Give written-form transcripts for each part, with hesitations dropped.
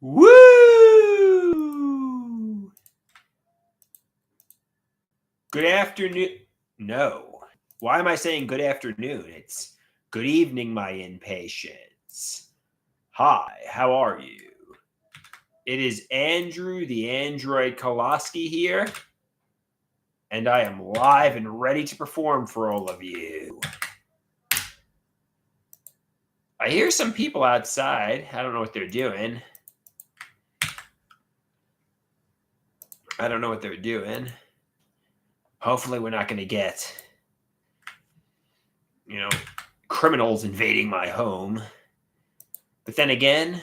Woo! Good afternoon. No. Why am I saying good afternoon? It's good evening, my impatience. Hi, how are you? It is Andrew, the android Koloski here, and I am live and ready to perform for all of you. I hear some people outside. I don't know what they're doing. Hopefully we're not going to get, criminals invading my home. But then again,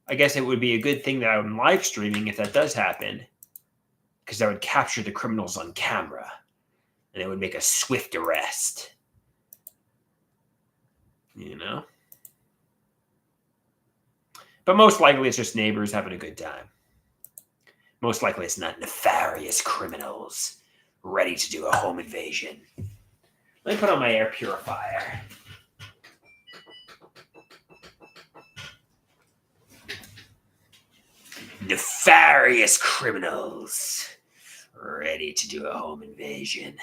I guess it would be a good thing that I'm live streaming if that does happen, because I would capture the criminals on camera, and it would make a swift arrest. But most likely it's just neighbors having a good time. Most likely it's not nefarious criminals ready to do a home invasion. Let me put on my air purifier. Nefarious criminals ready to do a home invasion.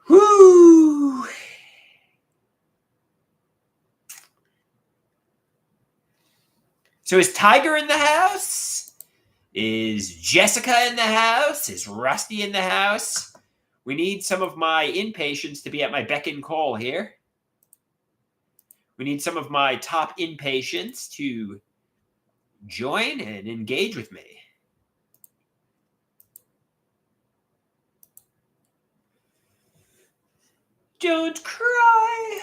Whoo! So is Tiger in the house? Is Jessica in the house? Is Rusty in the house? We need some of my inpatients to be at my beck and call here. We need some of my top inpatients to join and engage with me. Don't cry.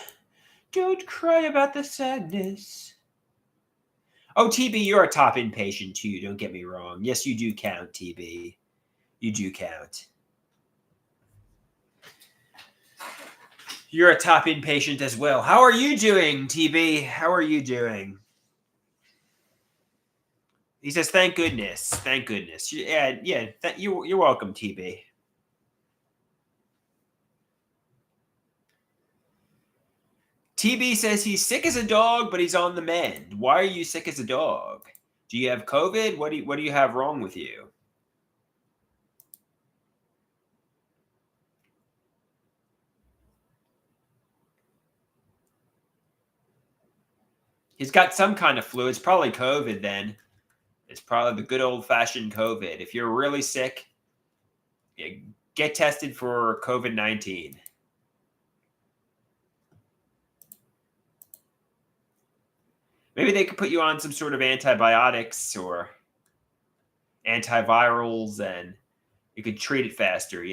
Don't cry about the sadness. Oh, TB, you're a top inpatient too. Don't get me wrong. Yes, you do count, TB. You do count. You're a top inpatient as well. How are you doing, TB? How are you doing? He says, thank goodness. Thank goodness. Yeah, you're welcome, TB. TB says he's sick as a dog, but he's on the mend. Why are you sick as a dog? Do you have COVID? What do you have wrong with you? He's got some kind of flu. It's probably COVID then. It's probably the good old-fashioned COVID. If you're really sick, get tested for COVID-19. Maybe they could put you on some sort of antibiotics or antivirals, and you could treat it faster,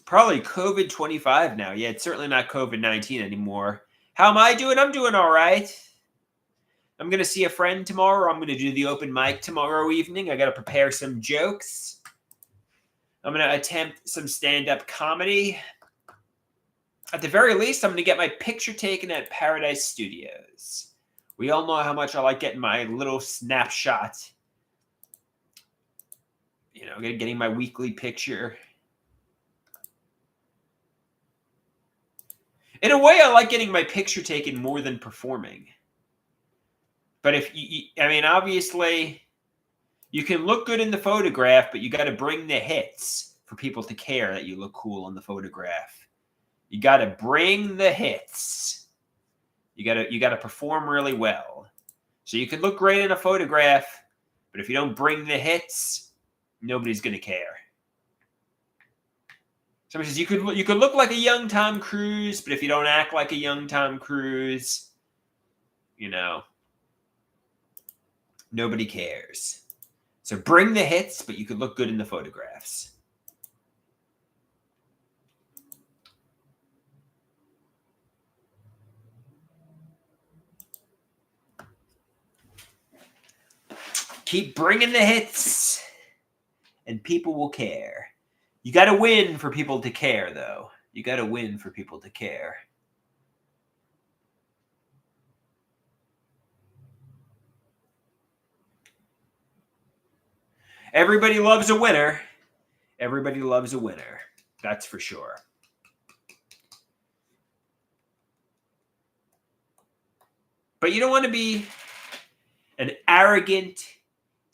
Probably COVID-25 now. Yeah, it's certainly not COVID-19 anymore. How am I doing? I'm doing all right. I'm going to see a friend tomorrow. I'm going to do the open mic tomorrow evening. I got to prepare some jokes. I'm going to attempt some stand-up comedy. At the very least, I'm going to get my picture taken at Paradise Studios. We all know how much I like getting my little snapshot. Getting my weekly picture. In a way, I like getting my picture taken more than performing. But obviously, you can look good in the photograph, but you got to bring the hits for people to care that you look cool in the photograph. You got to bring the hits. You got to perform really well. So you can look great in a photograph, but if you don't bring the hits, nobody's going to care. Somebody says you could look like a young Tom Cruise, but if you don't act like a young Tom Cruise, nobody cares. So bring the hits, but you could look good in the photographs. Keep bringing the hits, and people will care. You got to win for people to care, though. You got to win for people to care. Everybody loves a winner. Everybody loves a winner. That's for sure. But you don't want to be an arrogant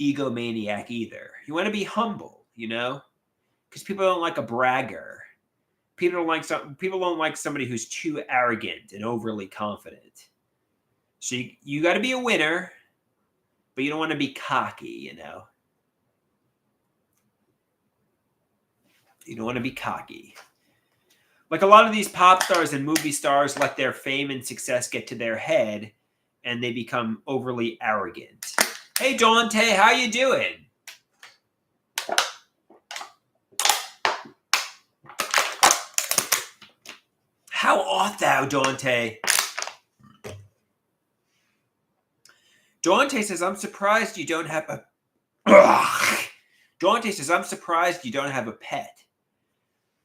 egomaniac either. You want to be humble, because people don't like a bragger. People don't like somebody who's too arrogant and overly confident. So you got to be a winner, but you don't want to be cocky, You don't want to be cocky. Like a lot of these pop stars and movie stars let their fame and success get to their head and they become overly arrogant. Hey, Dante, how you doing? How art thou, Dante? Dante says, I'm surprised you don't have a... Dante says, I'm surprised you don't have a pet.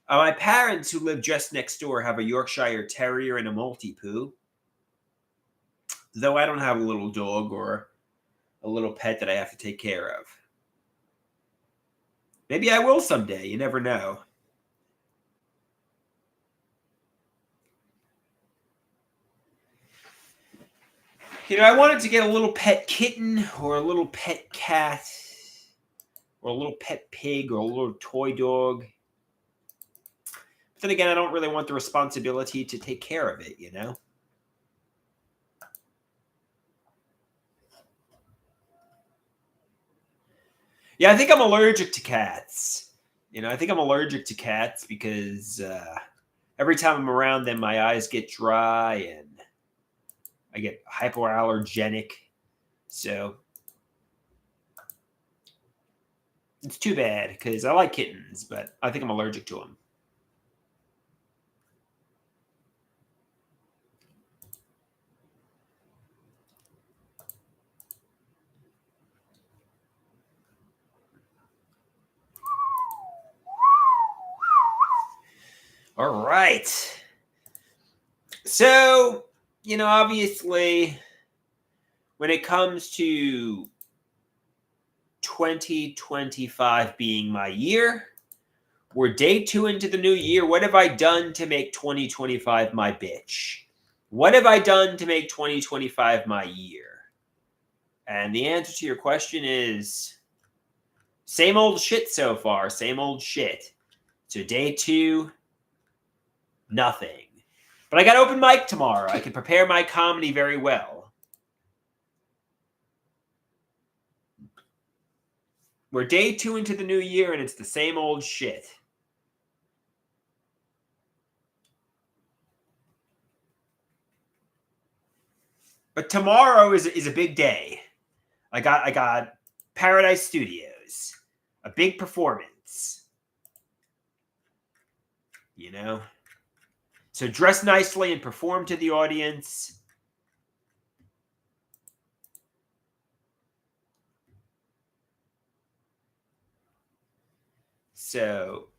My parents, who live just next door, have a Yorkshire Terrier and a Maltipoo. Though I don't have a little dog or a little pet that I have to take care of. Maybe I will someday. You never know. I wanted to get a little pet kitten or a little pet cat or a little pet pig or a little toy dog. But then again, I don't really want the responsibility to take care of it, Yeah, I think I'm allergic to cats. I think I'm allergic to cats because every time I'm around them, my eyes get dry and I get hypoallergenic. So it's too bad because I like kittens, but I think I'm allergic to them. All right. So, obviously, when it comes to 2025 being my year, we're day 2 into the new year. What have I done to make 2025 my bitch? What have I done to make 2025 my year? And the answer to your question is same old shit so far. Same old shit. So day 2, nothing. But I got open mic tomorrow. I can prepare my comedy very well. We're day 2 into the new year, and it's the same old shit. But tomorrow is a big day. I got Paradise Studios, a big performance. So dress nicely and perform to the audience. So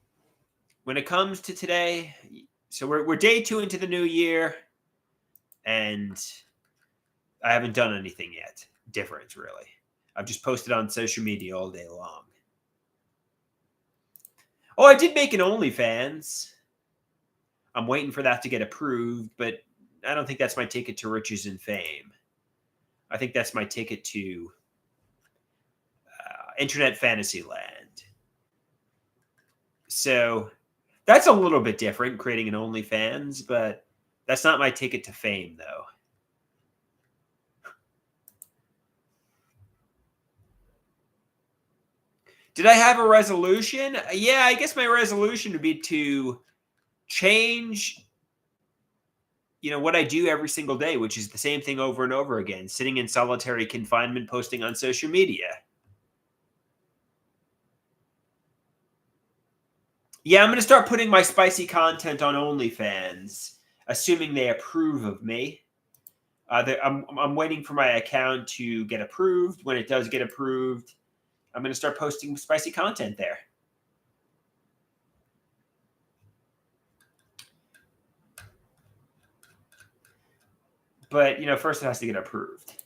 when it comes to today, so we're day 2 into the new year, and I haven't done anything yet different, really. I've just posted on social media all day long. Oh, I did make an OnlyFans. I'm waiting for that to get approved, but I don't think that's my ticket to riches and fame. I think that's my ticket to Internet Fantasy Land. So that's a little bit different, creating an OnlyFans, but that's not my ticket to fame, though. Did I have a resolution? Yeah, I guess my resolution would be to change what I do every single day, which is the same thing over and over again, sitting in solitary confinement, posting on social media. Yeah, I'm going to start putting my spicy content on OnlyFans, assuming they approve of me. I'm waiting for my account to get approved. When it does get approved, I'm going to start posting spicy content there. But, first it has to get approved.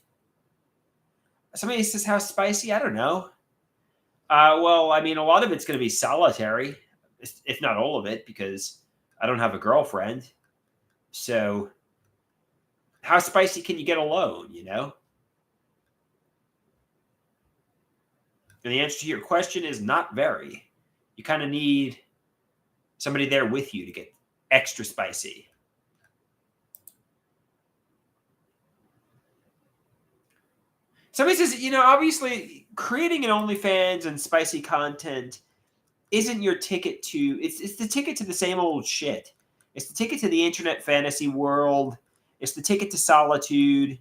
Somebody says, how spicy? I don't know. Well, I mean, a lot of it's going to be solitary, if not all of it, because I don't have a girlfriend. So, how spicy can you get alone? And the answer to your question is not very. You kind of need somebody there with you to get extra spicy. Somebody says, obviously creating an OnlyFans and spicy content isn't your ticket to it's the ticket to the same old shit. It's the ticket to the internet fantasy world. It's the ticket to solitude.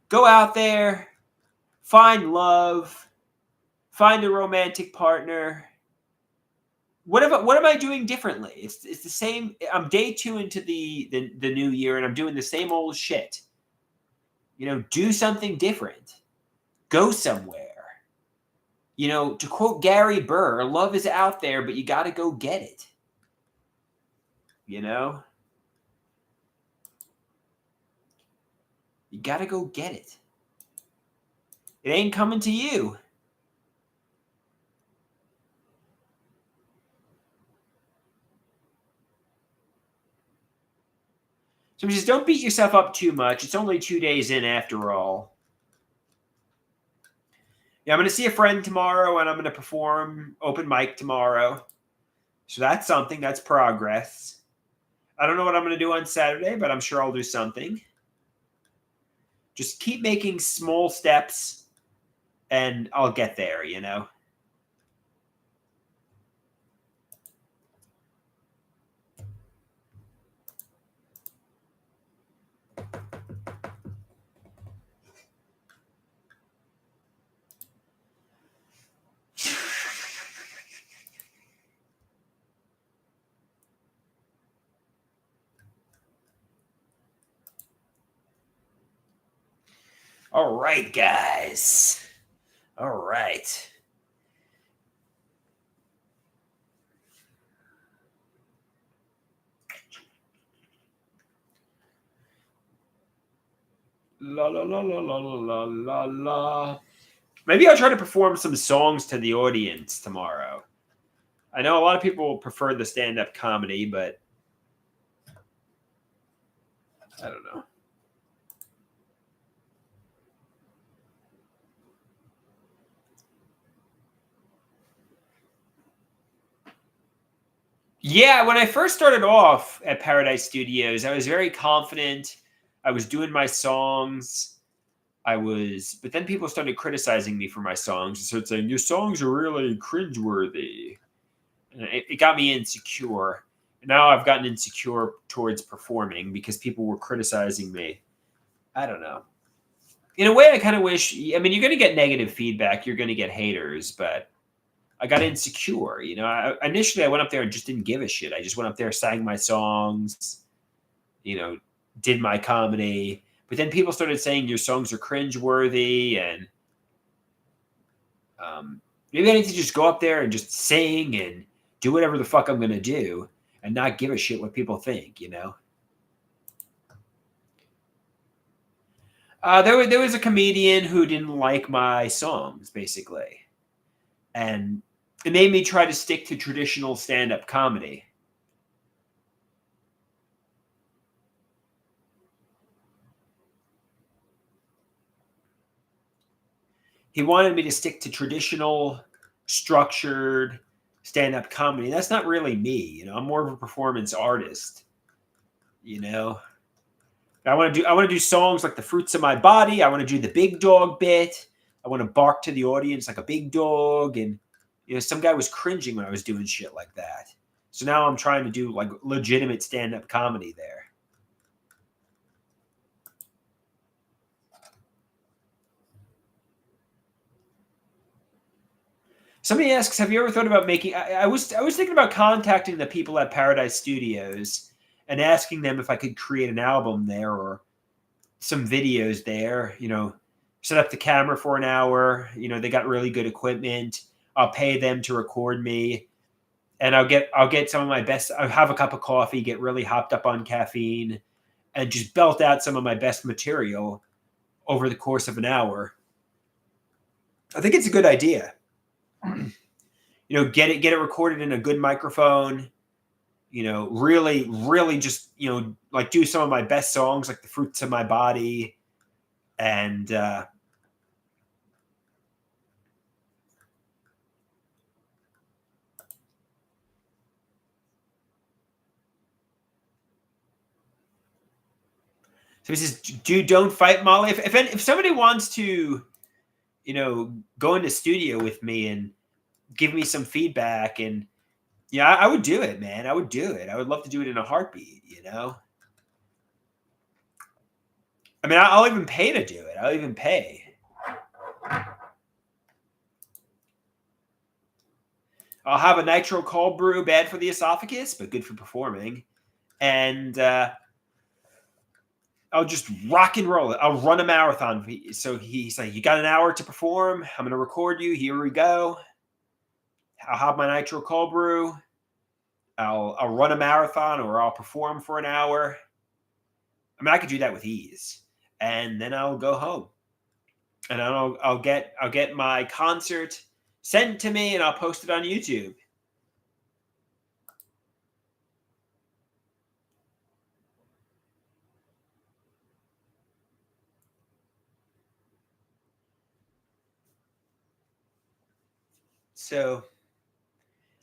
Go out there, find love, find a romantic partner. What am I doing differently? It's the same. I'm day 2 into the new year and I'm doing the same old shit. Do something different. Go somewhere. To quote Gary Burr, love is out there, but you got to go get it. You got to go get it. It ain't coming to you. So just don't beat yourself up too much. It's only 2 days in after all. Yeah, I'm going to see a friend tomorrow and I'm going to perform open mic tomorrow. So that's something. That's progress. I don't know what I'm going to do on Saturday, but I'm sure I'll do something. Just keep making small steps and I'll get there, All right, guys. All right. La la la la la la la la. Maybe I'll try to perform some songs to the audience tomorrow. I know a lot of people prefer the stand-up comedy, but I don't know. Yeah, when I first started off at Paradise Studios, I was very confident. I was doing my songs. But then people started criticizing me for my songs. They started saying, your songs are really cringeworthy. And it got me insecure. And now I've gotten insecure towards performing because people were criticizing me. I don't know. In a way, I kind of wish, you're going to get negative feedback. You're going to get haters, but I got insecure. Initially I went up there and just didn't give a shit. I just went up there, sang my songs, did my comedy. But then people started saying your songs are cringeworthy, and maybe I need to just go up there and just sing and do whatever the fuck I'm going to do and not give a shit what people think, There was a comedian who didn't like my songs, basically. And it made me try to stick to traditional stand-up comedy. He wanted me to stick to traditional, structured stand-up comedy. That's not really me, I'm more of a performance artist. I want to do songs like The Fruits of My Body. I want to do the big dog bit. I want to bark to the audience like a big dog. And some guy was cringing when I was doing shit like that. So now I'm trying to do like legitimate stand-up comedy there. Somebody asks, have you ever thought about making I was thinking about contacting the people at Paradise Studios and asking them if I could create an album there or some videos there, set up the camera for an hour. They got really good equipment. I'll pay them to record me, and I'll get some of my best. I'll have a cup of coffee, get really hopped up on caffeine, and just belt out some of my best material over the course of an hour. I think it's a good idea. get it recorded in a good microphone. Really, really just, like do some of my best songs, like The Fruits of My Body. And so he says, dude, don't fight, Molly. If somebody wants to, go into studio with me and give me some feedback, and yeah, I would do it, man. I would do it. I would love to do it in a heartbeat. I mean, I'll even pay to do it. I'll even pay. I'll have a nitro cold brew, bad for the esophagus, but good for performing. And I'll just rock and roll it. I'll run a marathon. So he's like, you got an hour to perform. I'm going to record you. Here we go. I'll have my nitro cold brew. I'll run a marathon, or I'll perform for an hour. I mean, I could do that with ease. And then I'll go home. And I'll get my concert sent to me, and I'll post it on YouTube. So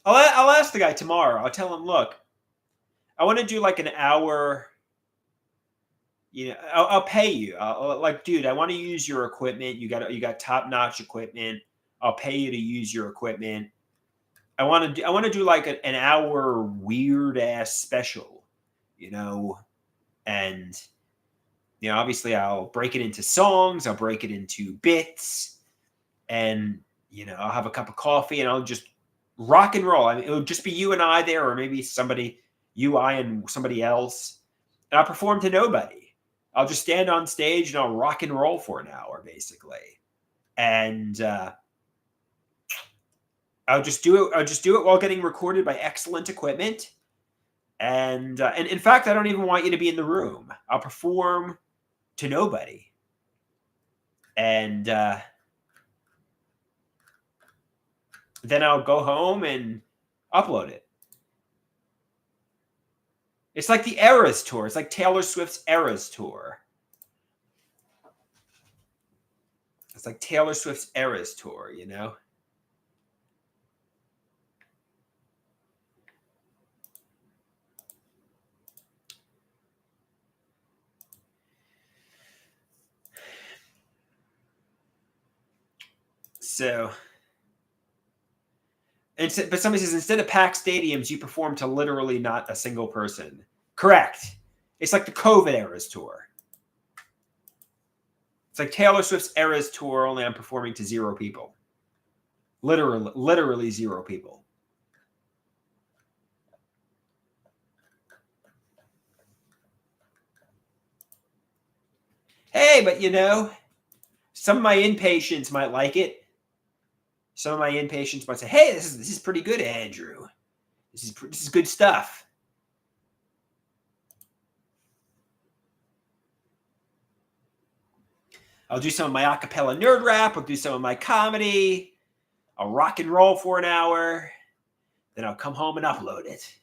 I'll ask the guy tomorrow. I'll tell him, look, I want to do like an hour. I'll pay you. Like, dude, I want to use your equipment. You got top notch equipment. I'll pay you to use your equipment. I want to do like an hour weird ass special, and obviously I'll break it into songs. I'll break it into bits, and I'll have a cup of coffee, and I'll just rock and roll. I mean, it'll just be you and I there, or maybe I and somebody else, and I'll perform to nobody. I'll just stand on stage and I'll rock and roll for an hour, basically, and I'll just do it while getting recorded by excellent equipment, and in fact, I don't even want you to be in the room. I'll perform to nobody, and then I'll go home and upload it. It's like the Eras Tour. It's like Taylor Swift's Eras Tour. It's like Taylor Swift's Eras Tour, So, but somebody says, instead of packed stadiums, you perform to literally not a single person. Correct. It's like the COVID Eras Tour. It's like Taylor Swift's Eras Tour, only I'm performing to 0 people. Literally 0 people. Hey, but some of my inpatients might like it. Some of my inpatients might say, "Hey, this is pretty good, Andrew. This is good stuff." I'll do some of my acapella nerd rap. I'll do some of my comedy. I'll rock and roll for an hour. Then I'll come home and upload it.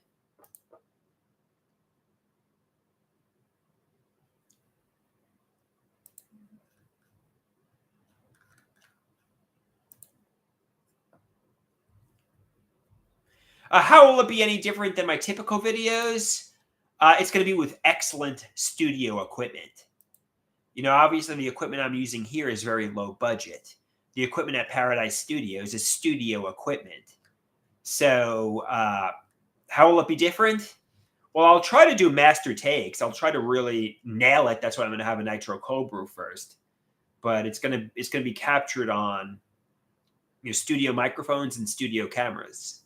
How will it be any different than my typical videos? It's going to be with excellent studio equipment. Obviously the equipment I'm using here is very low budget. The equipment at Paradise Studios is studio equipment. So how will it be different? Well, I'll try to do master takes. I'll try to really nail it. That's why I'm going to have a nitro cold brew first. But it's going to be captured on studio microphones and studio cameras.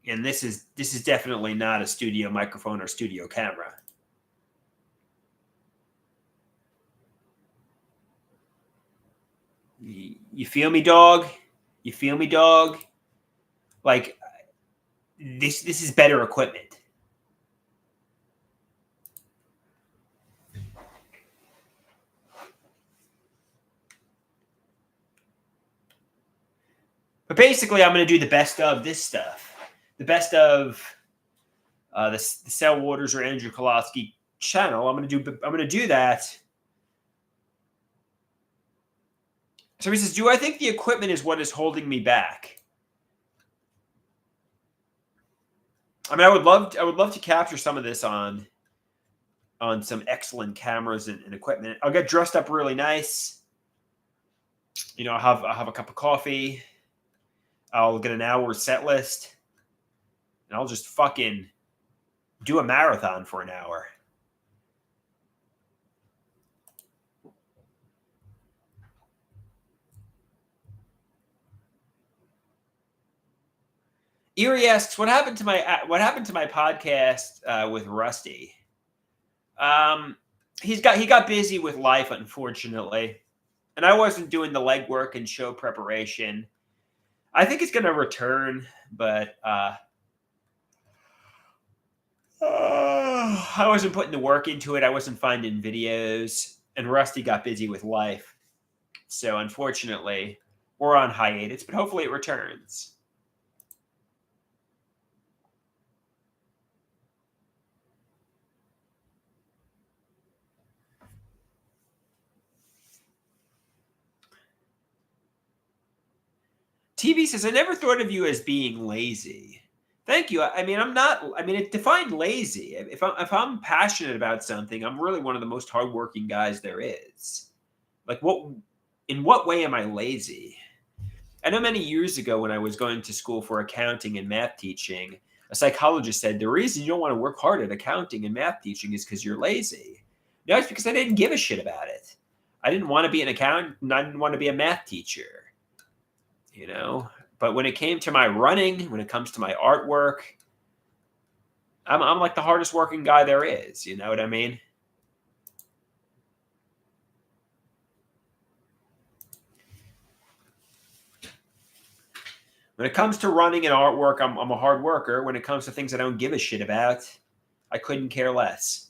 And this is definitely not a studio microphone or studio camera. You feel me, dog? You feel me, dog? Like, this is better equipment. But basically, I'm going to do the best of this stuff. The best of the Cell Waters or Andrew Kolosky channel. I'm going to do that. So he says, do I think the equipment is what is holding me back? I mean, I would love to capture some of this on some excellent cameras and equipment. I'll get dressed up really nice. You know, I'll have a cup of coffee. I'll get an hour set list, and I'll just fucking do a marathon for an hour. Erie asks, "What happened to my podcast with Rusty?" He got busy with life, unfortunately, and I wasn't doing the legwork and show preparation. I think it's going to return, but I wasn't putting the work into it. I wasn't finding videos, and Rusty got busy with life. So unfortunately, we're on hiatus, but hopefully it returns. TV says, I never thought of you as being lazy. Thank you. I mean, I'm not. I mean, it defined lazy. If I'm passionate about something, I'm really one of the most hardworking guys there is. Like, in what way am I lazy? I know many years ago when I was going to school for accounting and math teaching, a psychologist said the reason you don't want to work hard at accounting and math teaching is because you're lazy. No, it's because I didn't give a shit about it. I didn't want to be an accountant, and I didn't want to be a math teacher. You know, but when it came to my running, when it comes to my artwork, I'm like the hardest working guy there is. You know what I mean? When it comes to running and artwork, I'm a hard worker. When it comes to things I don't give a shit about, I couldn't care less.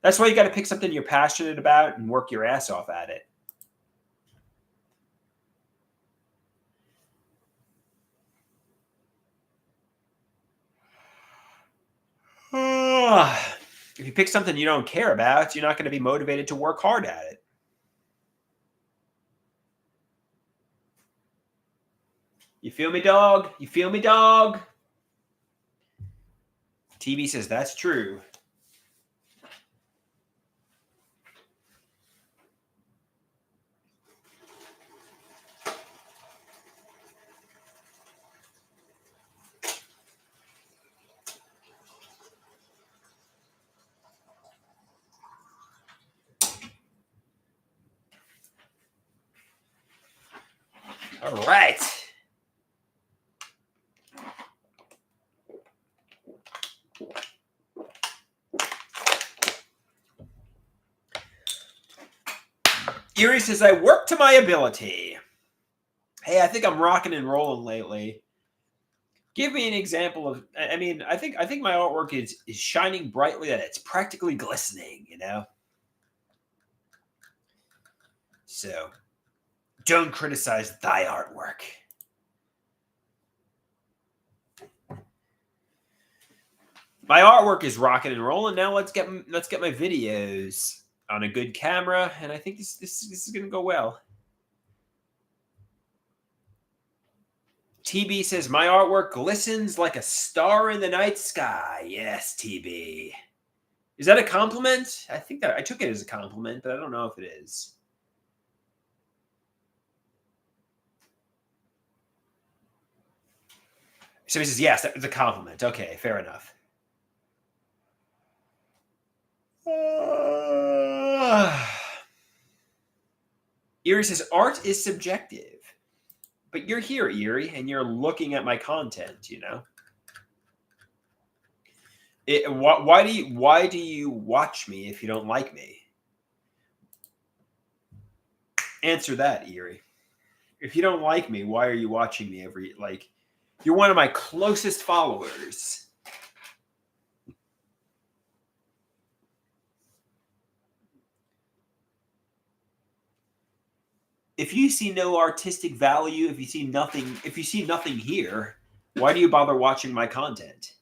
That's why you got to pick something you're passionate about and work your ass off at it. If you pick something you don't care about, you're not going to be motivated to work hard at it. You feel me, dog? You feel me, dog? TV says that's true. All right. Erie says, I work to my ability. Hey, I think I'm rocking and rolling lately. Give me an example of, I mean, I think my artwork is shining brightly, that it's practically glistening, you know? So, don't criticize thy artwork. My artwork is rocking and rolling. Now let's get my videos on a good camera, and I think this is going to go well. TB says, my artwork glistens like a star in the night sky. Yes, TB. Is that a compliment? I think that I took it as a compliment, but I don't know if it is. So he says, yes, that was a compliment. Okay, fair enough. Erie says, art is subjective. But you're here, Erie, and you're looking at my content, you know? Why do you watch me if you don't like me? Answer that, Erie. If you don't like me, why are you watching me you're one of my closest followers. if you see no artistic value, if you see nothing here, why do you bother watching my content?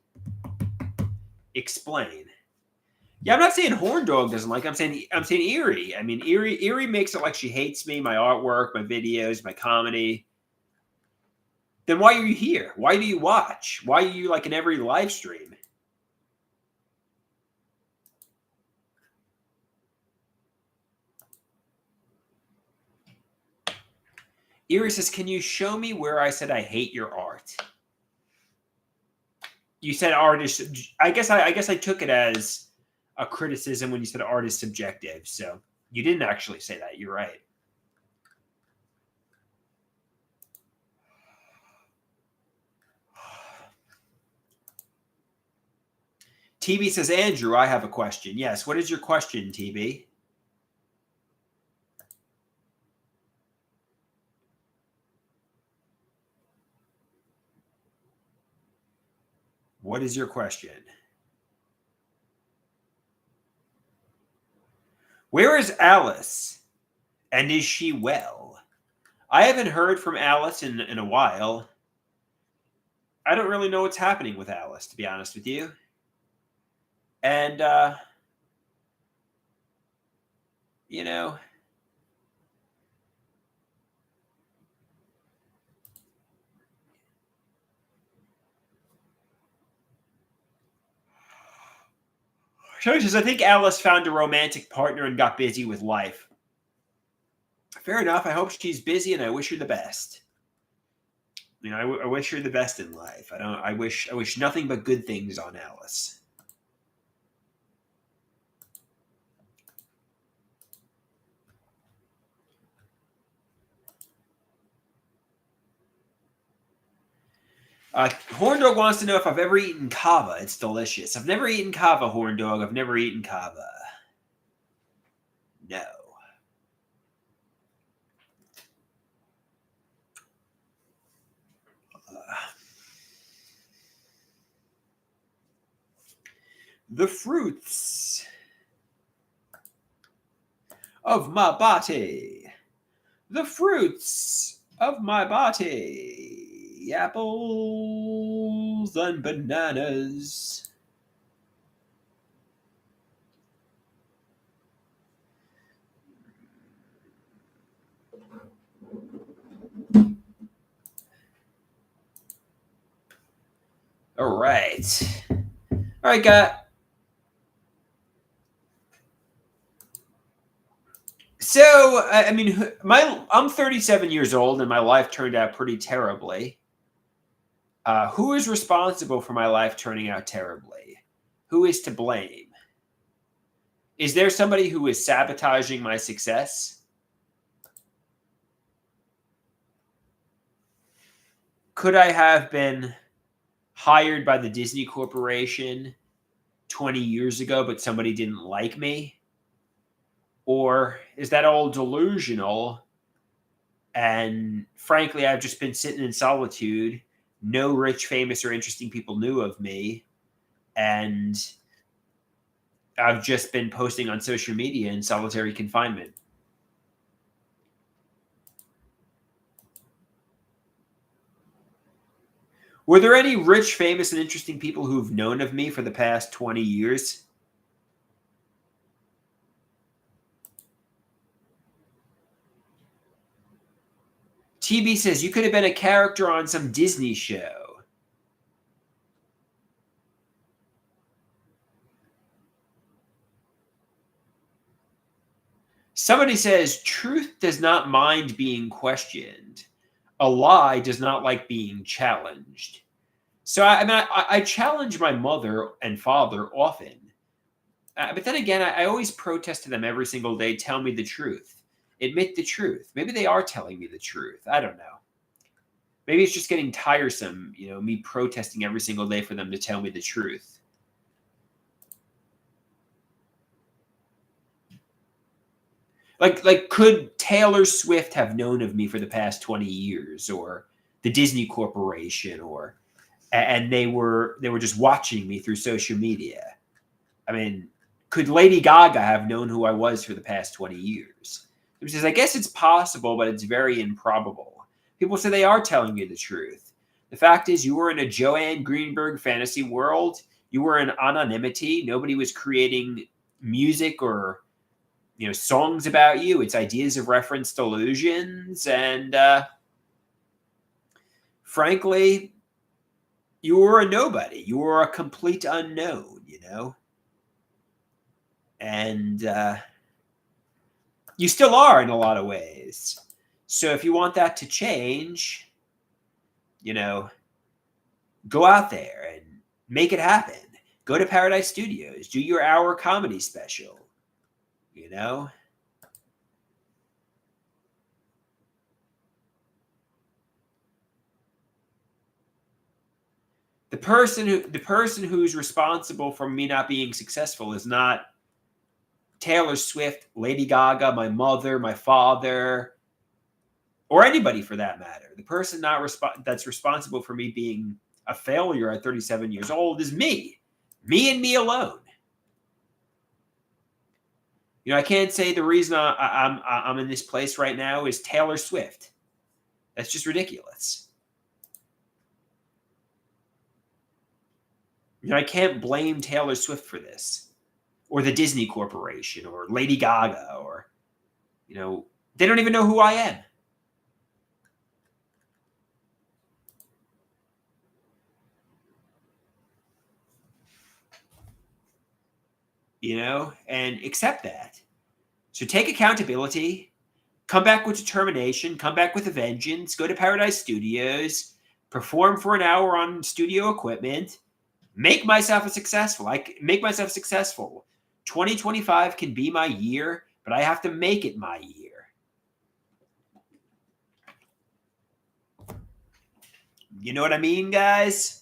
Explain. Yeah, I'm not saying Horn Dog doesn't like it. I'm saying Eerie. I mean, Eerie makes it like she hates me, my artwork, my videos, my comedy. Then why are you here? Why do you watch? Why are you like in every live stream? Eerie says, "Can you show me where I said I hate your art?" You said art is. I guess I took it as a criticism when you said art is subjective. So you didn't actually say that. You're right. TB says, "Andrew, I have a question." Yes. What is your question, TB? What is your question? Where is Alice? And is she well? I haven't heard from Alice in a while. I don't really know what's happening with Alice, to be honest with you. And, you know, she says, I think Alice found a romantic partner and got busy with life. Fair enough. I hope she's busy, and I wish her the best. You know, I wish her the best in life. I wish nothing but good things on Alice. Horn Dog wants to know if I've ever eaten kava. It's delicious. I've never eaten kava, Horn Dog. I've never eaten kava. No. The fruits of my body. The fruits of my body. Apples and bananas. All right. All right, guys. So, I mean, I'm 37 years old, and my life turned out pretty terribly. Who is responsible for my life turning out terribly? Who is to blame? Is there somebody who is sabotaging my success? Could I have been hired by the Disney Corporation 20 years ago, but somebody didn't like me? Or is that all delusional? And frankly, I've just been sitting in solitude. No rich, famous, or interesting people knew of me. And I've just been posting on social media in solitary confinement. Were there any rich, famous, and interesting people who've known of me for the past 20 years? TB says you could have been a character on some Disney show. Somebody says truth does not mind being questioned. A lie does not like being challenged. So I challenge my mother and father often. But then again, I always protest to them every single day. Tell me the truth. Admit the truth. Maybe they are telling me the truth. I don't know. Maybe it's just getting tiresome, me protesting every single day for them to tell me the truth. Like could Taylor Swift have known of me for the past 20 years, or the Disney Corporation, and they were just watching me through social media? I mean, could Lady Gaga have known who I was for the past 20 years? He says, I guess it's possible, but it's very improbable. People say they are telling you the truth. The fact is, you were in a Joanne Greenberg fantasy world. You were in anonymity. Nobody was creating music or songs about you. It's ideas of reference delusions. And frankly, you were a nobody. You were a complete unknown. And you still are in a lot of ways. So if you want that to change, go out there and make it happen. Go to Paradise Studios. Do your hour comedy special. The person who's responsible for me not being successful is not Taylor Swift, Lady Gaga, my mother, my father, or anybody for that matter. The person that's responsible for me being a failure at 37 years old is me. Me and me alone. I can't say the reason I'm in this place right now is Taylor Swift. That's just ridiculous. I can't blame Taylor Swift for this, or the Disney Corporation, or Lady Gaga, or, they don't even know who I am. And accept that. So take accountability, come back with determination, come back with a vengeance, go to Paradise Studios, perform for an hour on studio equipment, make myself successful. 2025 can be my year, but I have to make it my year. You know what I mean, guys?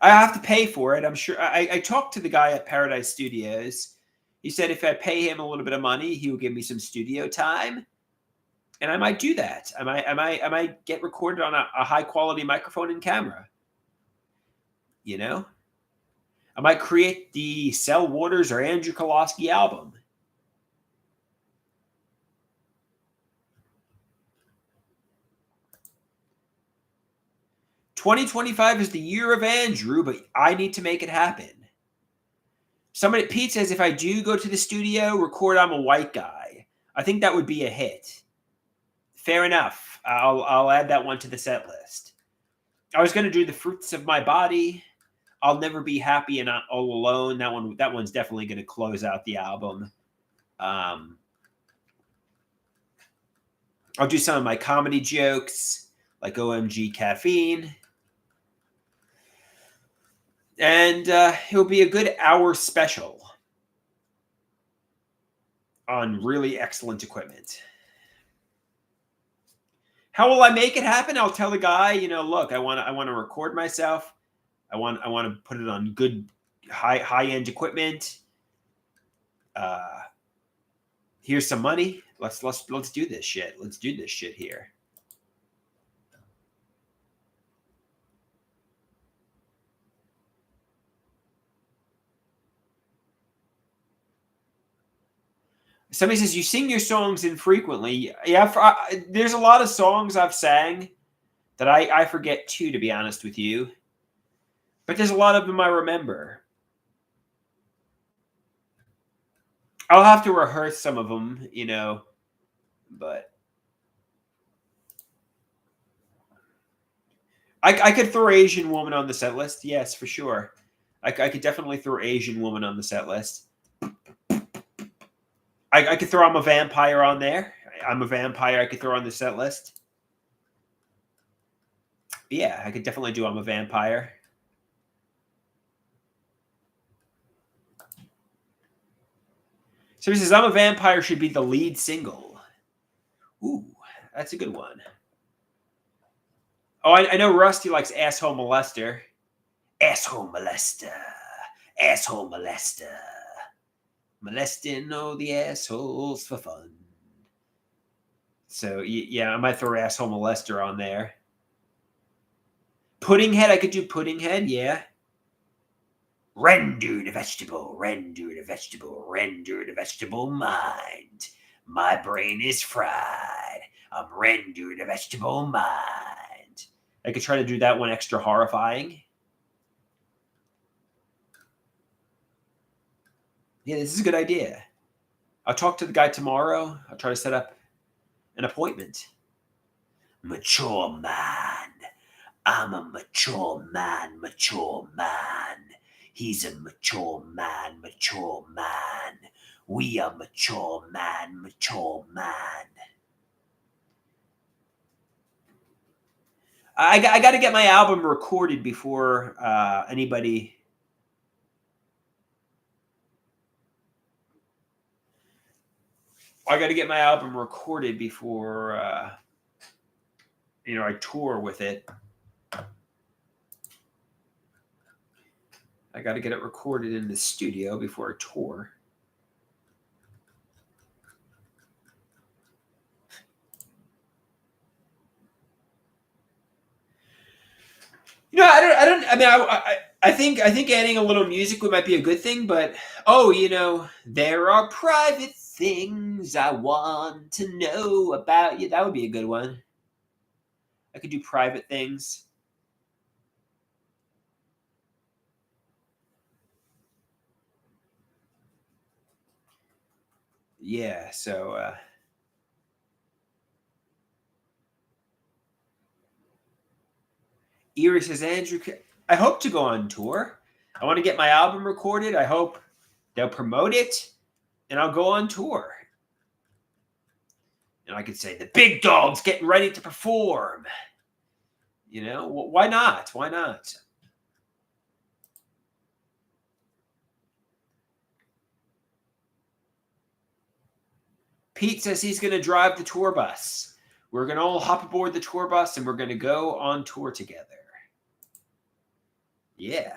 I have to pay for it. I'm sure. I talked to the guy at Paradise Studios. He said if I pay him a little bit of money, he will give me some studio time, and I might do that. I might get recorded on a high quality microphone and camera. I might create the Cell Waters or Andrew Koloski album. "2025 is the year of Andrew, but I need to make it happen." Pete says, if I do go to the studio, record I'm a white guy. I think that would be a hit. Fair enough. I'll add that one to the set list. I was going to do The Fruits of My Body. I'll Never Be Happy and Not All Alone. That one's definitely going to close out the album. I'll do some of my comedy jokes, like OMG Caffeine. And it'll be a good hour special on really excellent equipment. How will I make it happen? I'll tell the guy, look, I want to record myself. I want to put it on good high-end equipment. Here's some money. Let's do this shit. Let's do this shit here. Somebody says you sing your songs infrequently. Yeah, there's a lot of songs I've sang that I forget too, to be honest with you. But there's a lot of them I remember. I'll have to rehearse some of them, but I could throw Asian Woman on the set list. Yes, for sure. I could definitely throw Asian Woman on the set list. I could throw I'm a Vampire on there. I'm a Vampire I could throw on the set list. Yeah, I could definitely do I'm a Vampire. So he says, I'm a Vampire should be the lead single. Ooh, that's a good one. Oh, I know Rusty likes Asshole Molester. Asshole Molester. Asshole Molester. Molesting all the assholes for fun. So, yeah, I might throw Asshole Molester on there. Puddinghead, I could do Puddinghead, yeah. Render the vegetable, render the vegetable, render the vegetable mine. My brain is fried. I'm rendered a vegetable mind. I could try to do that one extra horrifying. Yeah, this is a good idea. I'll talk to the guy tomorrow. I'll try to set up an appointment. Mature man. I'm a mature man, mature man. He's a mature man, mature man. We are mature man, mature man. I got to get my album recorded before anybody. I got to get my album recorded before I tour with it. I got to get it recorded in the studio before I tour. I think adding a little music might be a good thing, but there are private things I want to know about you. That would be a good one. I could do private things. Yeah, so Erie says, Andrew, I hope to go on tour. I want to get my album recorded. I hope they'll promote it, and I'll go on tour. And I could say, the big dog's getting ready to perform. Why not? Why not? Pete says he's going to drive the tour bus. We're going to all hop aboard the tour bus, and we're going to go on tour together. Yeah.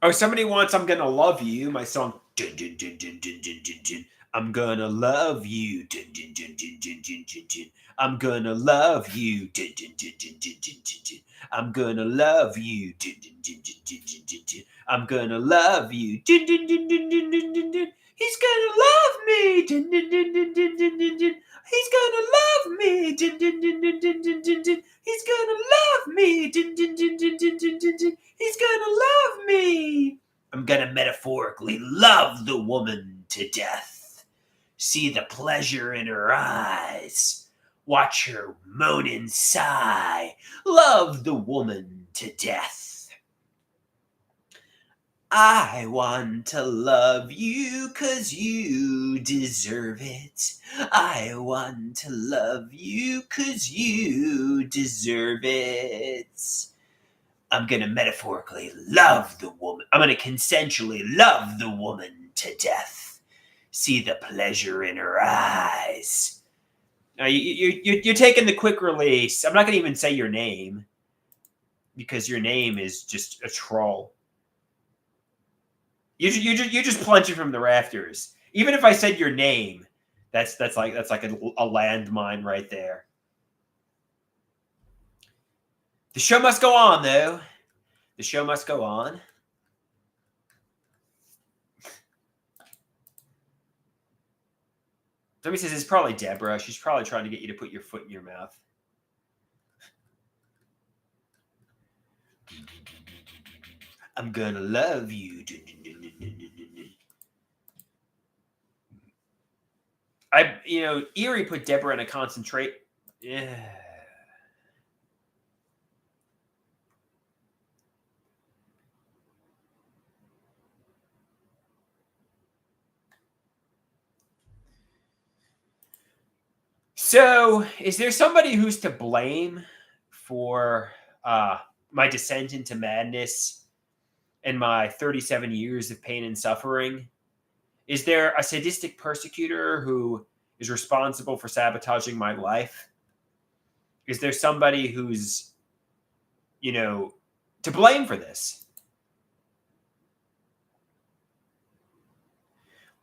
Oh, somebody wants I'm Gonna Love You, my song. Dun, dun, dun, dun, dun, dun, dun, dun. I'm gonna love you. Dun, dun, dun, dun, dun, dun, dun, dun. I'm gonna love you. Dun, dun, dun, dun, dun, dun, dun, dun. I'm gonna love you. Dun, dun, dun, dun, dun, dun, dun, dun. I'm gonna love you. Dun, dun, dun, dun, dun, dun, dun, dun. He's gonna love me. Dun, dun, dun, dun, dun, dun, dun, dun. He's gonna love me. Dun, dun, dun, dun, dun, dun, dun, dun. He's gonna love me. Dun, dun, dun, dun, dun, dun, dun, dun. He's gonna love me. I'm gonna metaphorically love the woman to death. See the pleasure in her eyes. Watch her moan and sigh. Love the woman to death. I want to love you 'cause you deserve it. I want to love you 'cause you deserve it. I'm going to metaphorically love the woman. I'm going to consensually love the woman to death. See the pleasure in her eyes. Now, you're taking the quick release. I'm not going to even say your name because your name is just a troll. You're just plunging from the rafters. Even if I said your name, that's like a landmine right there. The show must go on, though. The show must go on. Somebody says it's probably Deborah. She's probably trying to get you to put your foot in your mouth. I'm gonna love you. Erie put Deborah in a concentrate. Yeah. So, is there somebody who's to blame for my descent into madness and my 37 years of pain and suffering? Is there a sadistic persecutor who is responsible for sabotaging my life? Is there somebody who's, to blame for this?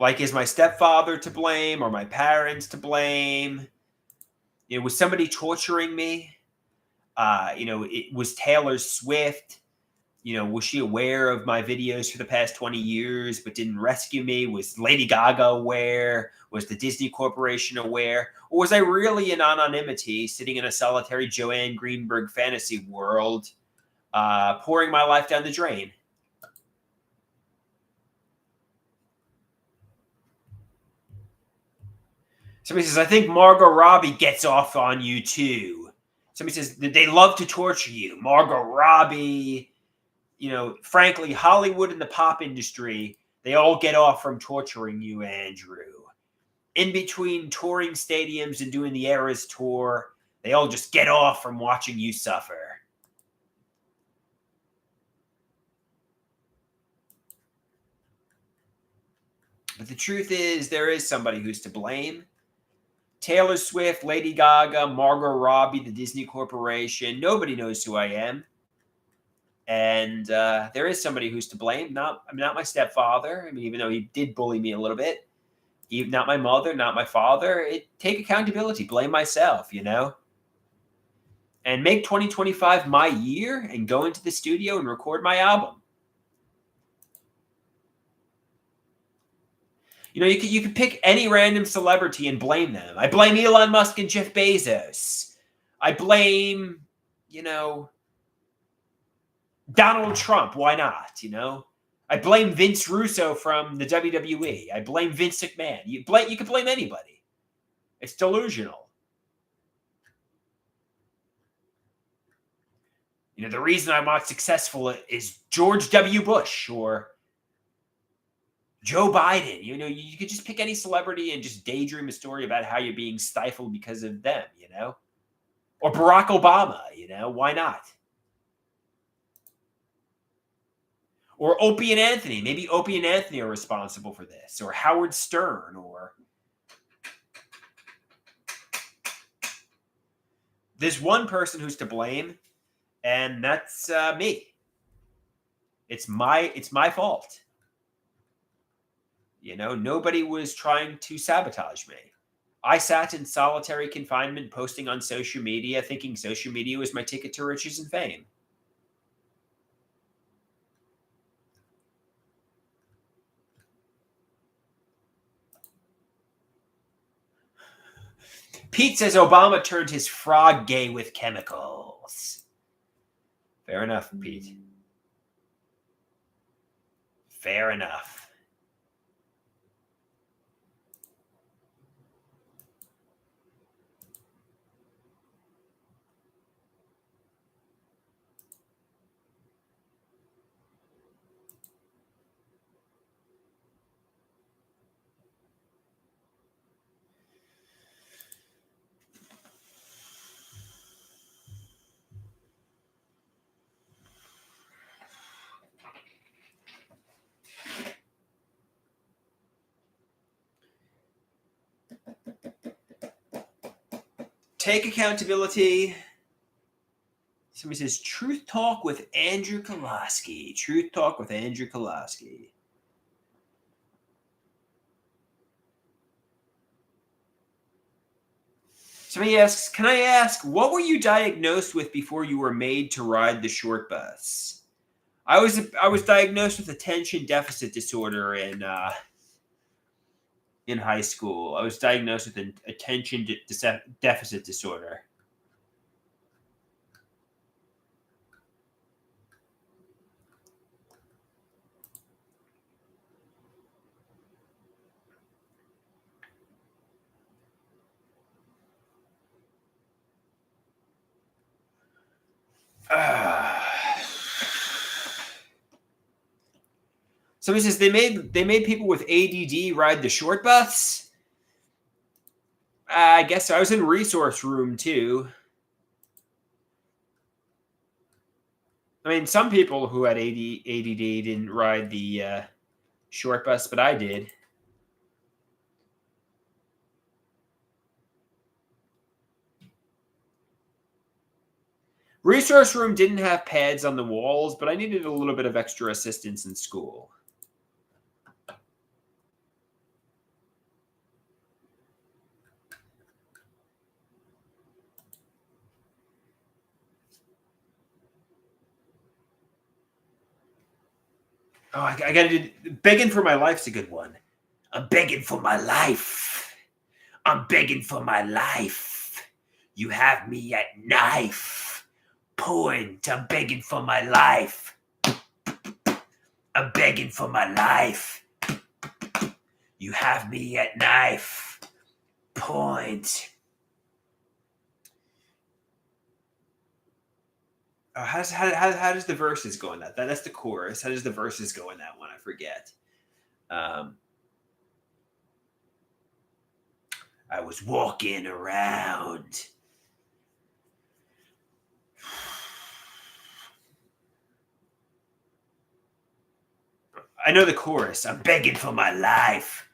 Like, is my stepfather to blame or my parents to blame? Was somebody torturing me? It was Taylor Swift. Was she aware of my videos for the past 20 years but didn't rescue me? Was Lady Gaga aware? Was the Disney Corporation aware? Or was I really in anonymity, sitting in a solitary Joanne Greenberg fantasy world, pouring my life down the drain? Somebody says, I think Margot Robbie gets off on you too. Somebody says, they love to torture you. Margot Robbie, frankly, Hollywood and the pop industry, they all get off from torturing you, Andrew. In between touring stadiums and doing the Eras tour, they all just get off from watching you suffer. But the truth is, there is somebody who's to blame. Taylor Swift, Lady Gaga, Margot Robbie, the Disney Corporation. Nobody knows who I am. And there is somebody who's to blame. Not my stepfather. Even though he did bully me a little bit. Not my mother, not my father. Take accountability. Blame myself, And make 2025 my year and go into the studio and record my album. You could pick any random celebrity and blame them. I blame Elon Musk and Jeff Bezos. I blame, Donald Trump. Why not? I blame Vince Russo from the WWE. I blame Vince McMahon. You can blame anybody. It's delusional. The reason I'm not successful is George W. Bush or Joe Biden. You could just pick any celebrity and just daydream a story about how you're being stifled because of them, Or Barack Obama, why not? Or Opie and Anthony. Maybe Opie and Anthony are responsible for this. Or Howard Stern. Or there's one person who's to blame, and that's me. It's my fault. Nobody was trying to sabotage me. I sat in solitary confinement posting on social media, thinking social media was my ticket to riches and fame. Pete says Obama turned his frog gay with chemicals. Fair enough, Pete. Fair enough. Take accountability. Somebody says, Truth Talk with Andrew Kolaski. Truth Talk with Andrew Kolaski. Somebody asks, can I ask, what were you diagnosed with before you were made to ride the short bus? I was diagnosed with attention deficit disorder in high school. I was diagnosed with an attention deficit disorder. Somebody says they made people with ADD ride the short bus. I guess so. I was in resource room too. Some people who had ADD didn't ride the short bus, but I did. Resource room didn't have pads on the walls, but I needed a little bit of extra assistance in school. Oh, I got to do begging for my life's a good one. I'm begging for my life. I'm begging for my life. You have me at knife point. I'm begging for my life. I'm begging for my life. You have me at knife point. How does the verses go in that? That's the chorus. How does the verses go in that one? I forget. I was walking around. I know the chorus. I'm begging for my life.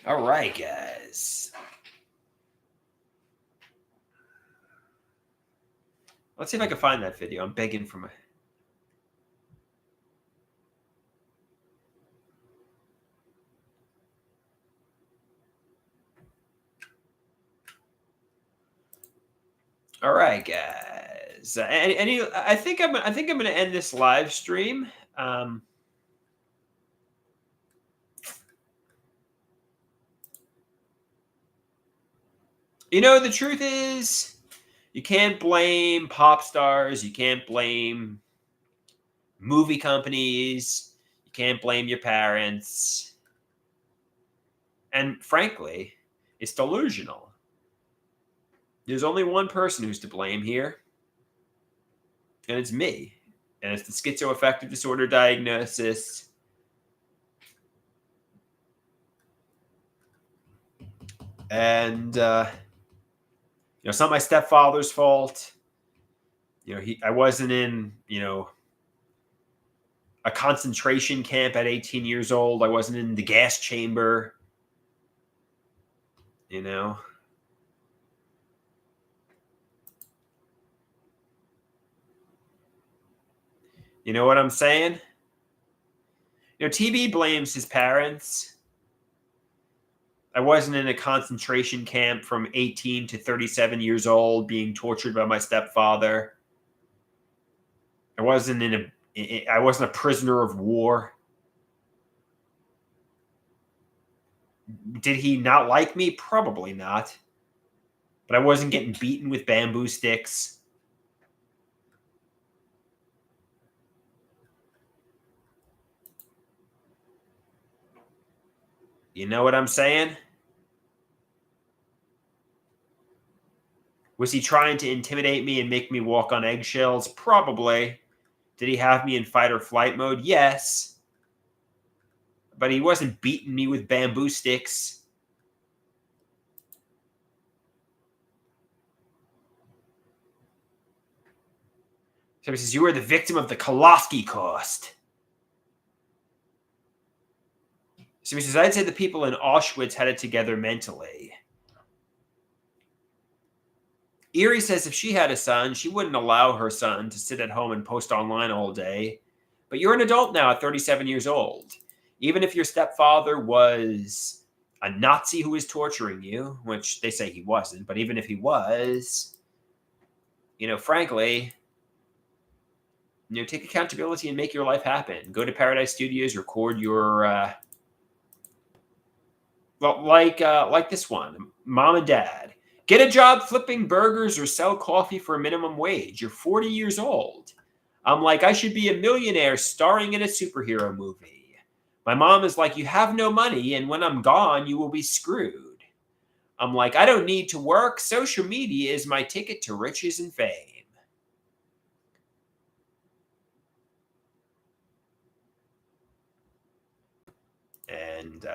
All right, guys. Let's see if I can find that video. I'm begging for my... All right, guys. I think I'm going to end this live stream. The truth is, you can't blame pop stars. You can't blame movie companies. You can't blame your parents. And frankly, it's delusional. There's only one person who's to blame here, and it's me. And it's the schizoaffective disorder diagnosis. And, it's not my stepfather's fault. I wasn't in, a concentration camp at 18 years old. I wasn't in the gas chamber. You know what I'm saying? TB blames his parents. I wasn't in a concentration camp from 18 to 37 years old being tortured by my stepfather. I wasn't a prisoner of war. Did he not like me? Probably not. But I wasn't getting beaten with bamboo sticks. You know what I'm saying? Was he trying to intimidate me and make me walk on eggshells? Probably. Did he have me in fight or flight mode? Yes. But he wasn't beating me with bamboo sticks. So he says, you were the victim of the Kolosky cost. So he says, I'd say the people in Auschwitz had it together mentally. Erie says if she had a son, she wouldn't allow her son to sit at home and post online all day. But you're an adult now at 37 years old. Even if your stepfather was a Nazi who was torturing you, which they say he wasn't, but even if he was, frankly, take accountability and make your life happen. Go to Paradise Studios, record your, like this one, Mom and Dad. Get a job flipping burgers or sell coffee for a minimum wage. You're 40 years old. I'm like, I should be a millionaire starring in a superhero movie. My mom is like, you have no money, and when I'm gone, you will be screwed. I'm like, I don't need to work. Social media is my ticket to riches and fame. And,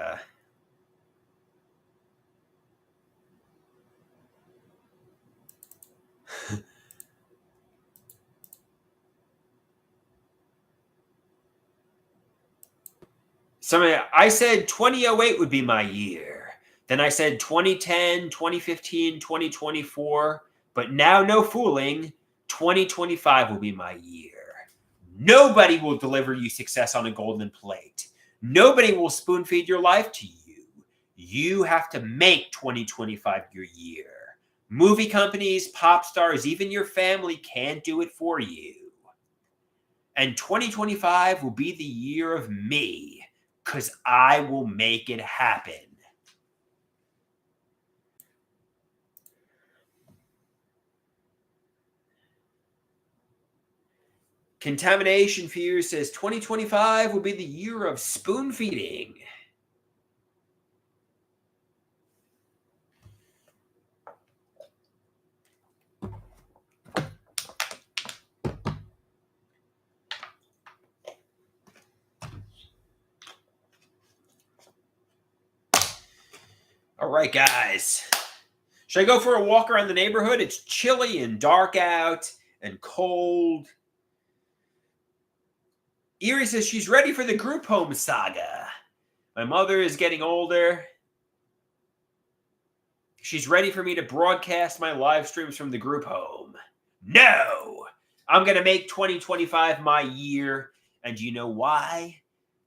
I said 2008 would be my year. Then I said 2010, 2015, 2024. But now, no fooling, 2025 will be my year. Nobody will deliver you success on a golden plate. Nobody will spoon feed your life to you. You have to make 2025 your year. Movie companies, pop stars, even your family can't do it for you. And 2025 will be the year of me, because I will make it happen. Contamination Fear says 2025 will be the year of spoon feeding. All right, guys. Should I go for a walk around the neighborhood? It's chilly and dark out and cold. Erie says she's ready for the group home saga. My mother is getting older. She's ready for me to broadcast my live streams from the group home. No! I'm going to make 2025 my year. And you know why?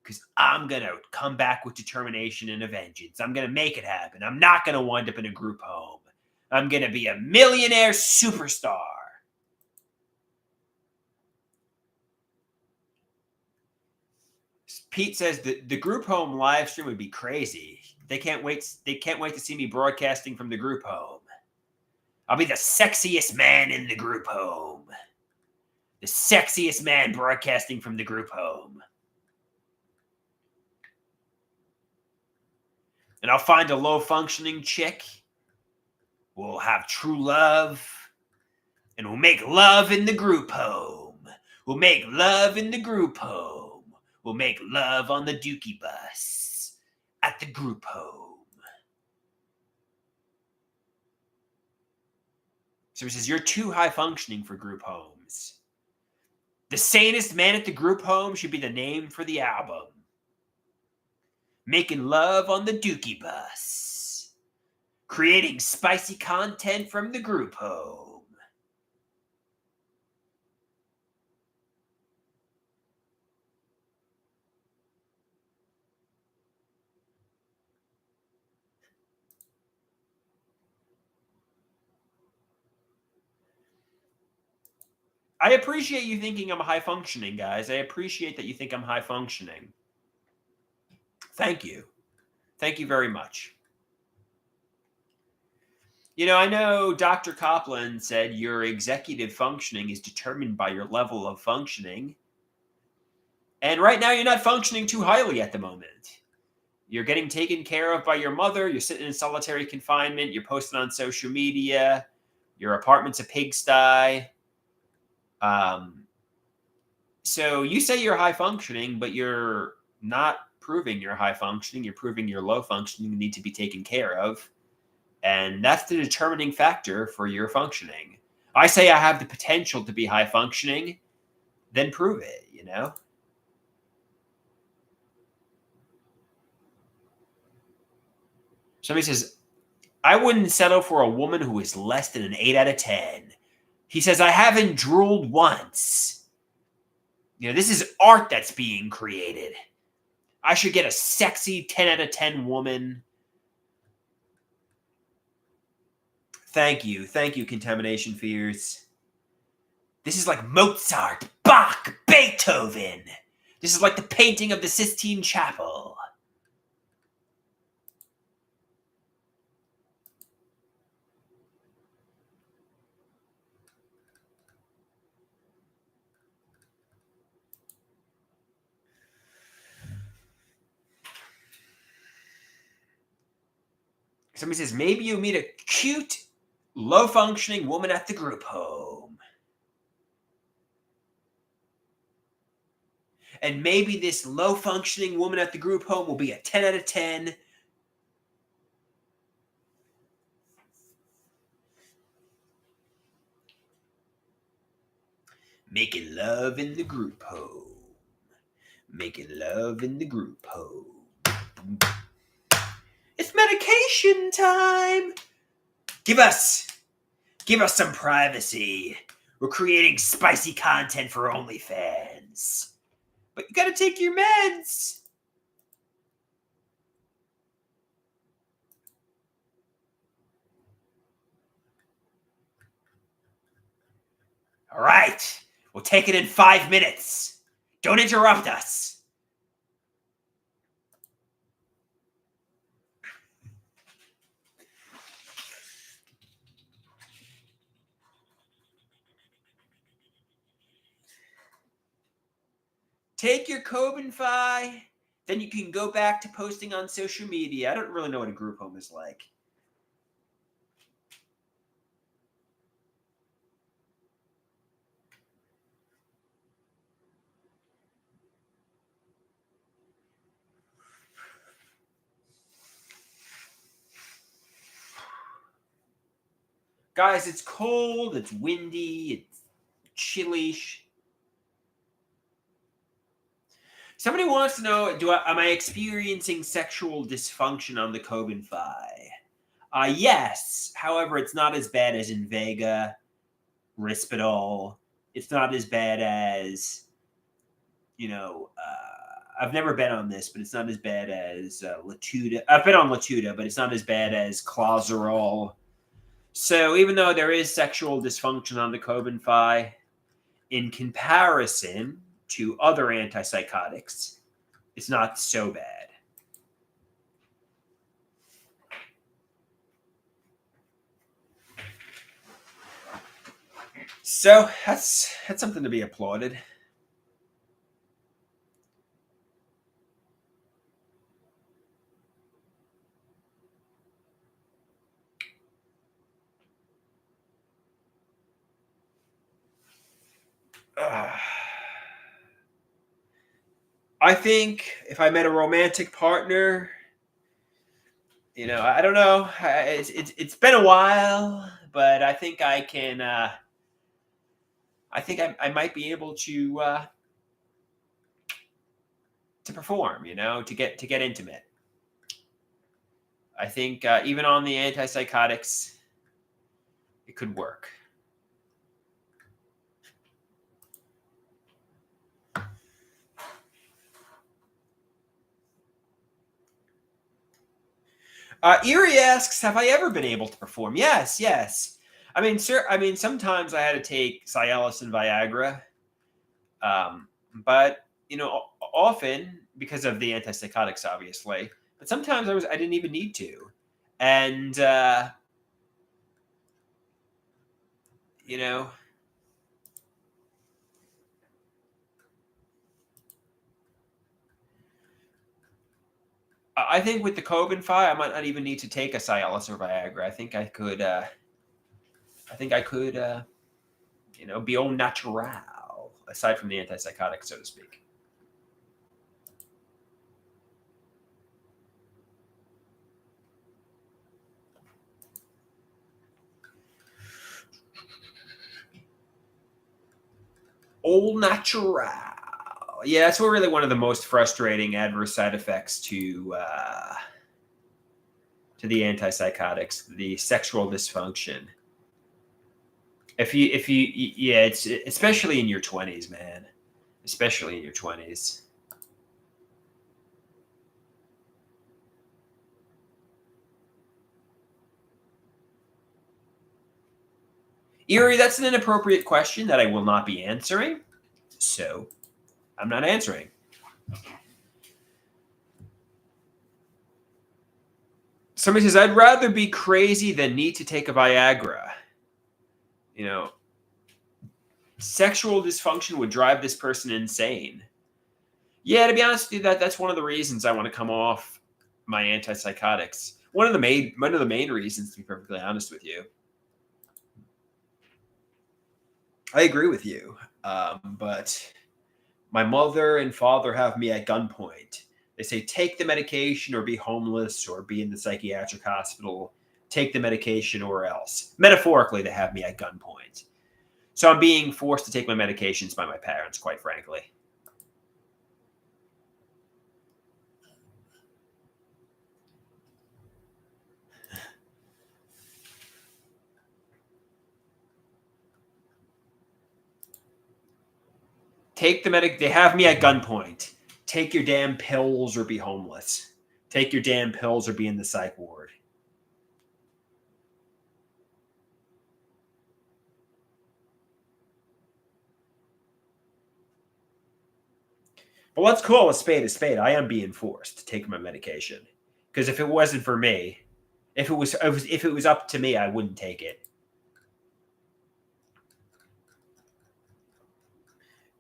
Because I'm going to come back with determination and a vengeance. I'm going to make it happen. I'm not going to wind up in a group home. I'm going to be a millionaire superstar. Pete says the group home live stream would be crazy. They can't wait to see me broadcasting from the group home. I'll be the sexiest man in the group home. The sexiest man broadcasting from the group home. And I'll find a low-functioning chick. We'll have true love. And we'll make love in the group home. We'll make love in the group home. We'll make love on the Dookie bus. At the group home. So he says, you're too high-functioning for group homes. The sanest man at the group home should be the name for the album. Making love on the Dookie bus. Creating spicy content from the group home. I appreciate you thinking I'm high functioning, guys. I appreciate that you think I'm high functioning. Thank you. Thank you very much. You know, I know Dr. Copland said your executive functioning is determined by your level of functioning. And right now, you're not functioning too highly at the moment. You're getting taken care of by your mother. You're sitting in solitary confinement. You're posting on social media. Your apartment's a pigsty. So you say you're high functioning, but you're not proving you're high functioning. You're proving you're low functioning and need to be taken care of. And that's the determining factor for your functioning. I say I have the potential to be high functioning, then prove it, you know? Somebody says, I wouldn't settle for a woman who is less than an 8 out of 10. He says, I haven't drooled once. You know, this is art that's being created. I should get a sexy 10 out of 10 woman. Thank you. Thank you, Contamination Fears. This is like Mozart, Bach, Beethoven. This is like the painting of the Sistine Chapel. Somebody says, maybe you meet a cute, low-functioning woman at the group home. And maybe this low-functioning woman at the group home will be a 10 out of 10. Making love in the group home. Making love in the group home. It's medication time. Give us some privacy. We're creating spicy content for OnlyFans. But you gotta take your meds. All right. We'll take it in 5 minutes. Don't interrupt us. Take your Cobenfi, then you can go back to posting on social media. I don't really know what a group home is like. Guys, it's cold, it's windy, it's chilly. Somebody wants to know, am I experiencing sexual dysfunction on the Cobenfi? Yes. However, it's not as bad as Invega, Risperdal. It's not as bad as, I've never been on this, but it's not as bad as Latuda. I've been on Latuda, but it's not as bad as Clozaril. So even though there is sexual dysfunction on the Cobenfi, in comparison to other antipsychotics, it's not so bad. So that's something to be applauded. I think if I met a romantic partner, I don't know. It's been a while, but I think I can. I think I might be able to perform. To get intimate. I think even on the antipsychotics, it could work. Erie asks, "Have I ever been able to perform?" Yes, yes. I mean, sir. I mean, sometimes I had to take Cialis and Viagra, but often because of the antipsychotics, obviously. But sometimes I didn't even need to, and I think with the Cobenfi, I might not even need to take a Cialis or Viagra. I think I could. Be au natural, aside from the antipsychotic, so to speak. Au natural. Yeah, that's really one of the most frustrating adverse side effects to the antipsychotics, the sexual dysfunction. If you, yeah, it's especially in your 20s, man. Especially in your 20s. Erie, that's an inappropriate question that I will not be answering. So, I'm not answering. Somebody says, "I'd rather be crazy than need to take a Viagra." Sexual dysfunction would drive this person insane. Yeah, to be honest with you, that's one of the reasons I want to come off my antipsychotics. One of the main reasons, to be perfectly honest with you. I agree with you, but my mother and father have me at gunpoint. They say, take the medication or be homeless or be in the psychiatric hospital. Take the medication or else. Metaphorically, they have me at gunpoint. So I'm being forced to take my medications by my parents, quite frankly. Take the medic. They have me at gunpoint. Take your damn pills or be homeless. Take your damn pills or be in the psych ward. But let's call a spade a spade. I am being forced to take my medication because if it wasn't for me, if it was up to me, I wouldn't take it.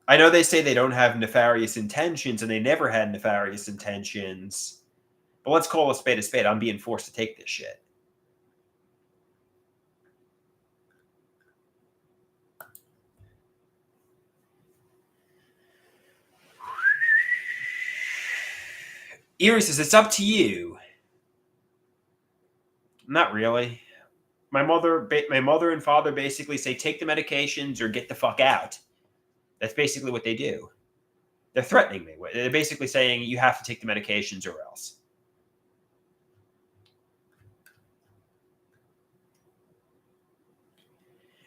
I know they say they don't have nefarious intentions, and they never had nefarious intentions. But let's call a spade a spade. I'm being forced to take this shit. Erie says it's up to you. Not really. My mother and father basically say take the medications or get the fuck out. That's basically what they do. They're threatening me. They're basically saying you have to take the medications or else.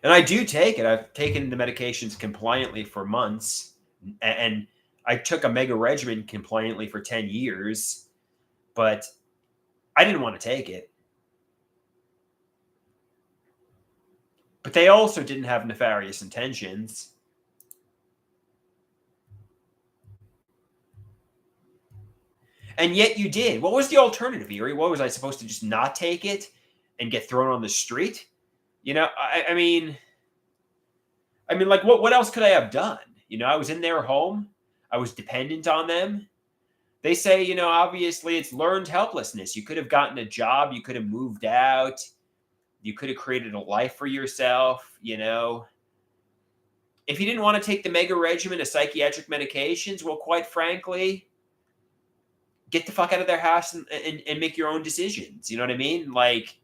And I do take it. I've taken the medications compliantly for months, and I took a mega regimen compliantly for 10 years, but I didn't want to take it. But they also didn't have nefarious intentions. And yet you did. What was the alternative, Erie? What was I supposed to just not take it and get thrown on the street? You know, like what else could I have done? You know, I was in their home. I was dependent on them. They say, you know, obviously it's learned helplessness. You could have gotten a job, you could have moved out, you could have created a life for yourself, you know. If you didn't want to take the mega regimen of psychiatric medications, well, quite frankly, get the fuck out of their house and make your own decisions. You know what I mean? Like,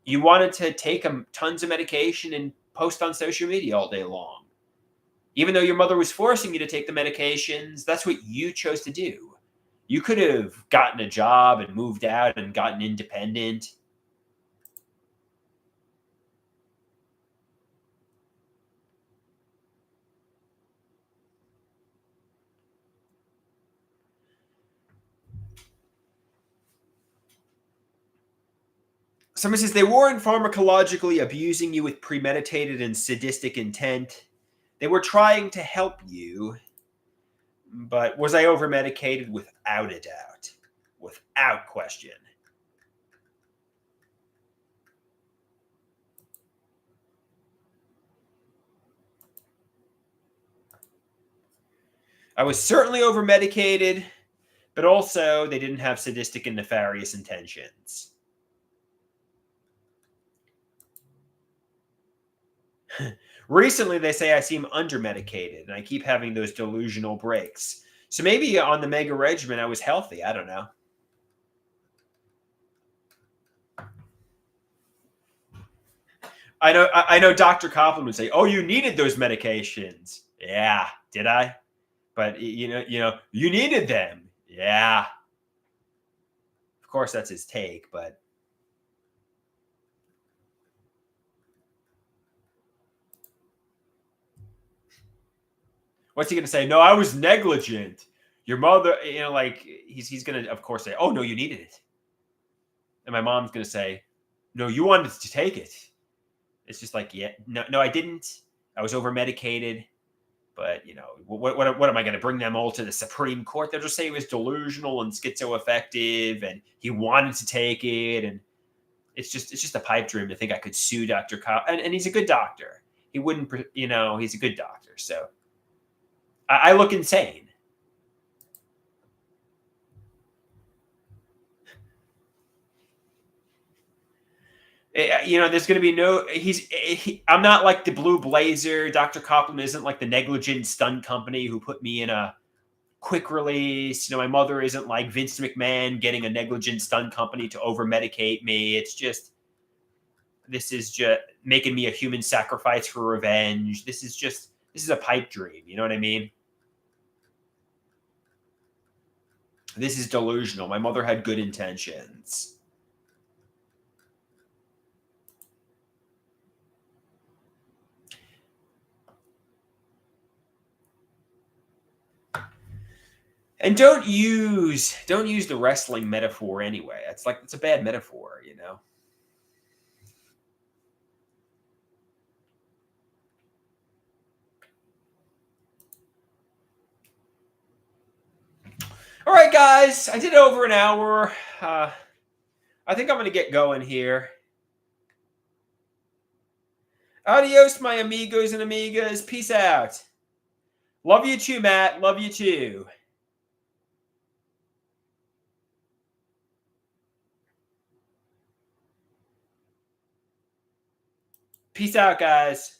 you wanted to take tons of medication and post on social media all day long. Even though your mother was forcing you to take the medications, that's what you chose to do. You could have gotten a job and moved out and gotten independent. Someone says they weren't pharmacologically abusing you with premeditated and sadistic intent. They were trying to help you. But was I over medicated? Without a doubt. Without question. I was certainly over medicated, but also they didn't have sadistic and nefarious intentions. Recently, they say I seem under medicated and I keep having those delusional breaks. So maybe on the mega regimen, I was healthy. I don't know. I know Dr. Copeland would say, "Oh, you needed those medications." Yeah, did I? But you needed them. Yeah. Of course that's his take, but what's he going to say? No, I was negligent. Your mother, like he's going to of course say, "Oh, no, you needed it." And my mom's going to say, "No, you wanted to take it." It's just like, yeah, no, I didn't. I was over medicated. But what am I going to bring them all to the Supreme Court? They'll just say he was delusional and schizoaffective, and he wanted to take it, and it's just a pipe dream to think I could sue Dr. Cobb. And he's a good doctor. He wouldn't, he's a good doctor. So I look insane. There's going to be I'm not like the Blue Blazer. Dr. Copeland isn't like the negligent stunt company who put me in a quick release. My mother isn't like Vince McMahon getting a negligent stunt company to over medicate me. It's just, this is just making me a human sacrifice for revenge. This is a pipe dream. You know what I mean? This is delusional. My mother had good intentions. And don't use the wrestling metaphor anyway. It's a bad metaphor. All right, guys, I did over an hour. I think I'm going to get going here. Adios, my amigos and amigas. Peace out. Love you too, Matt. Love you too. Peace out, guys.